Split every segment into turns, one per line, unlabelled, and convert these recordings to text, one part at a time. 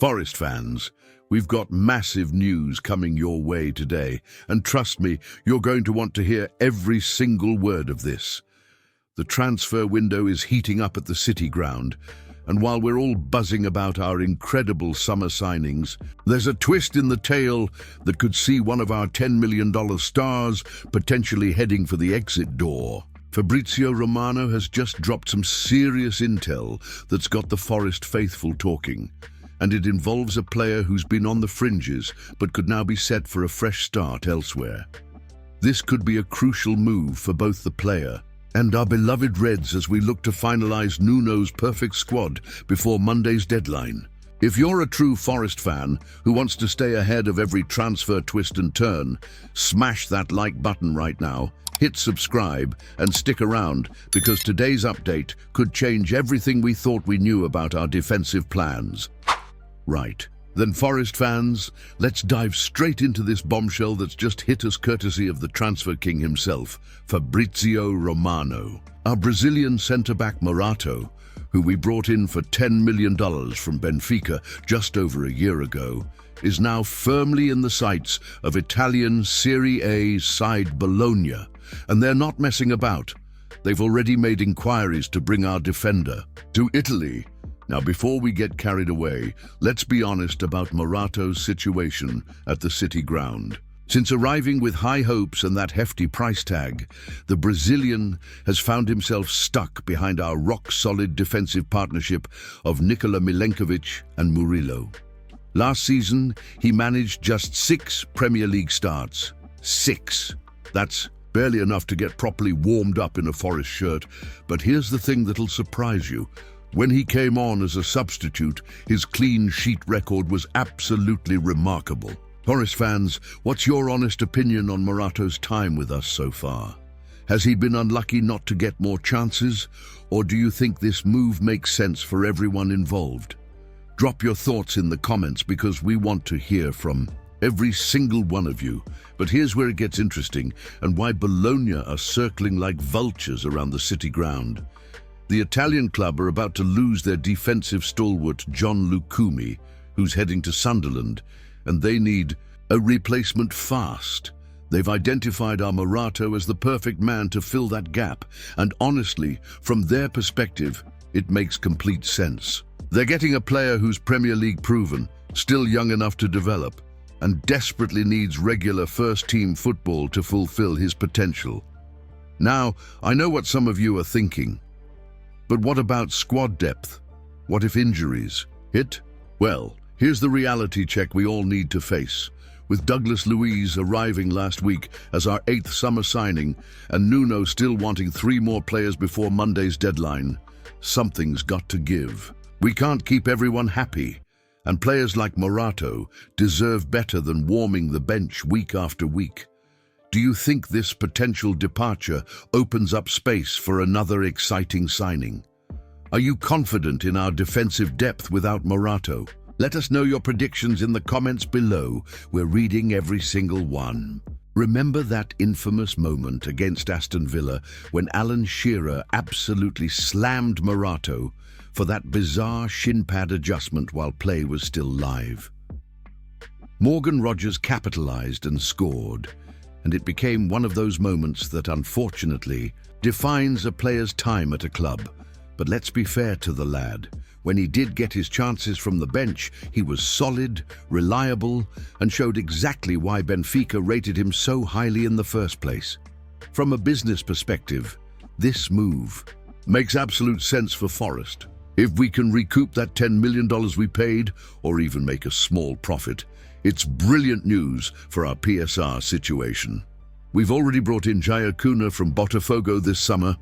Forest fans, we've got massive news coming your way today, and trust me, you're going to want to hear every single word of this. The transfer window is heating up at the City Ground, and while we're all buzzing about our incredible summer signings, there's a twist in the tale that could see one of our $10 million stars potentially heading for the exit door. Fabrizio Romano has just dropped some serious intel that's got the Forest faithful talking, and it involves a player who's been on the fringes but could now be set for a fresh start elsewhere. This could be a crucial move for both the player and our beloved Reds as we look to finalize Nuno's perfect squad before Monday's deadline. If you're a true Forest fan who wants to stay ahead of every transfer twist and turn, smash that like button right now, hit subscribe, and stick around because today's update could change everything we thought we knew about our defensive plans. Right. Then Forest fans, let's dive straight into this bombshell that's just hit us courtesy of the transfer king himself, Fabrizio Romano. Our Brazilian centre-back Morato, who we brought in for $10 million from Benfica just over a year ago, is now firmly in the sights of Italian Serie A side Bologna, and they're not messing about. They've already made inquiries to bring our defender to Italy. Now, before we get carried away, let's be honest about Morato's situation at the City Ground. Since arriving with high hopes and that hefty price tag, the Brazilian has found himself stuck behind our rock-solid defensive partnership of Milenkovic and Murillo. Last season, he managed just 6 Premier League starts. 6. That's barely enough to get properly warmed up in a Forest shirt. But here's the thing that'll surprise you. When he came on as a substitute, his clean sheet record was absolutely remarkable. Forest fans, what's your honest opinion on Morato's time with us so far? Has he been unlucky not to get more chances, or do you think this move makes sense for everyone involved? Drop your thoughts in the comments because we want to hear from every single one of you. But here's where it gets interesting and why Bologna are circling like vultures around the City Ground. The Italian club are about to lose their defensive stalwart Jhon Lucumi, who's heading to Sunderland, and they need a replacement fast. They've identified our Morato as the perfect man to fill that gap, and honestly, from their perspective, it makes complete sense. They're getting a player who's Premier League proven, still young enough to develop, and desperately needs regular first-team football to fulfill his potential. Now, I know what some of you are thinking. But what about squad depth? What if injuries hit? Well, here's the reality check we all need to face. With Douglas Luiz arriving last week as our 8th summer signing and Nuno still wanting 3 more players before Monday's deadline, something's got to give. We can't keep everyone happy, and players like Morato deserve better than warming the bench week after week. Do you think this potential departure opens up space for another exciting signing? Are you confident in our defensive depth without Morato? Let us know your predictions in the comments below. We're reading every single one. Remember that infamous moment against Aston Villa when Alan Shearer absolutely slammed Morato for that bizarre shin pad adjustment while play was still live? Morgan Rogers capitalized and scored, and it became one of those moments that unfortunately defines a player's time at a club. But let's be fair to the lad. When he did get his chances from the bench, he was solid, reliable, and showed exactly why Benfica rated him so highly in the first place. From a business perspective, this move makes absolute sense for Forest. If we can recoup that $10 million we paid, or even make a small profit, it's brilliant news for our PSR situation. We've already brought in Jhon from Botafogo this summer.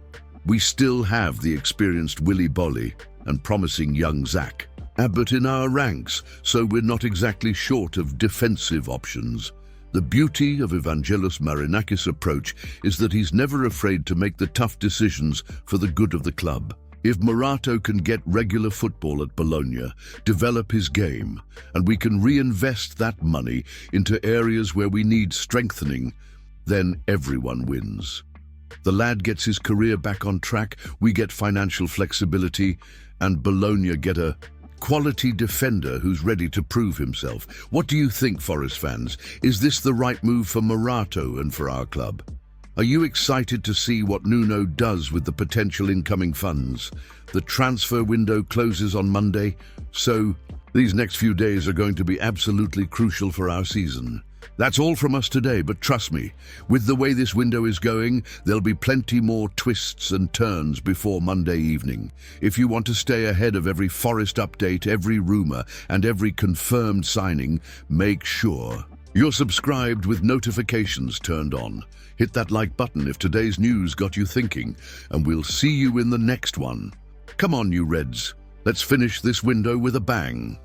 We still have the experienced Willy Bolly and promising young Zach Abbott in our ranks, so we're not exactly short of defensive options. The beauty of Evangelos Marinakis' approach is that he's never afraid to make the tough decisions for the good of the club. If Morato can get regular football at Bologna, develop his game, and we can reinvest that money into areas where we need strengthening, then everyone wins. The lad gets his career back on track, we get financial flexibility, and Bologna get a quality defender who's ready to prove himself. What do you think, Forest fans? Is this the right move for Morato and for our club? Are you excited to see what Nuno does with the potential incoming funds? The transfer window closes on Monday, so these next few days are going to be absolutely crucial for our season. That's all from us today, but trust me, with the way this window is going, there'll be plenty more twists and turns before Monday evening. If you want to stay ahead of every Forest update, every rumour, and every confirmed signing, make sure you're subscribed with notifications turned on. Hit that like button if today's news got you thinking, and we'll see you in the next one. Come on, you Reds, let's finish this window with a bang.